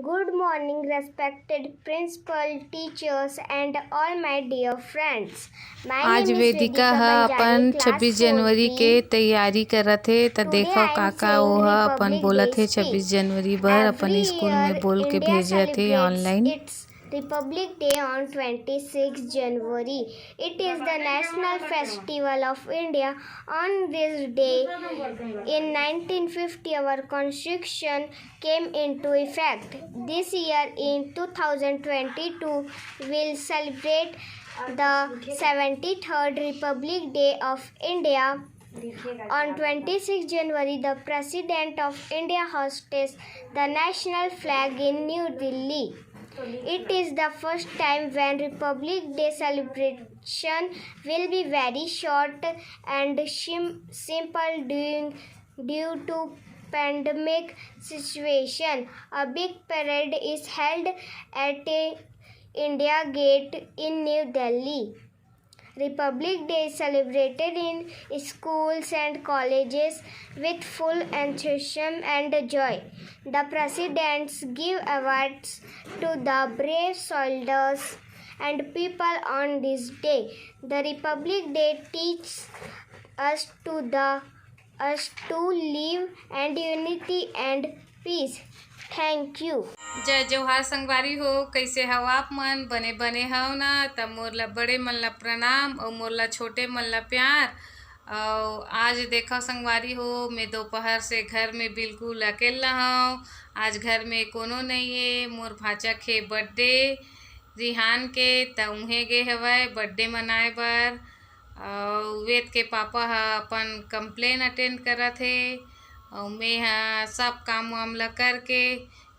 Good morning, respected principal, teachers, and all my dear friends. My आज name is Vedika Vedika ह Banjari, अपन class 26 जनवरी 4B. के तैयारी करत हे त Today देखो I am काका saying वो ह अपन Republic बोलत Day हे speech. 26 जनवरी भर अपन Every स्कूल year, में बोल के India भेजत हे celebrates online. its Republic Day on 26 January. It is the national festival of India. On this day, in 1950, our constitution came into effect. This year, in 2022, we'll celebrate the 73rd Republic Day of India. On 26 January, the President of India hoists the national flag in New Delhi. It is the first time when Republic Day celebration will be very short and simple due to pandemic situation. A big parade is held at India Gate in New Delhi. Republic Day is celebrated in schools and colleges with full enthusiasm and joy. The presidents give awards to the brave soldiers and people on this day. The Republic Day teaches us to live and unity and peace. Thank you. जय जोहार संगवारी हो, कैसे हव आप मन? बने बने हव ना? तब मोर ला बड़े मन ला प्रणाम और मोर ला छोटे मन ला प्यार। और आज देखो संगवारी हो, मैं दोपहर से घर में बिल्कुल अकेला हूँ। आज घर में कोनो नहीं है। मोर भाचा के बर्थडे रिहान के त उहे गे हवय बर्थडे मनाए बर। और वेद के पापा ह अपन कंप्लेन अटेंड करत हे और मैं ह सब काम वाम ला करके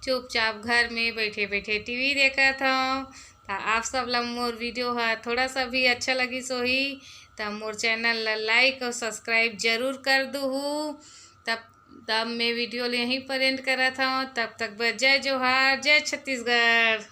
चुपचाप घर में बैठे बैठे टीवी देखत हूँ। तो आप सब ला मोर वीडियो है थोड़ा सा भी अच्छा लगी सोही तब मोर चैनल ला लाइक और सब्सक्राइब जरूर कर दूँ। तब मैं वीडियो यहीं पर एंड करत हूँ। तब तक जय जोहार, जय छत्तीसगढ़।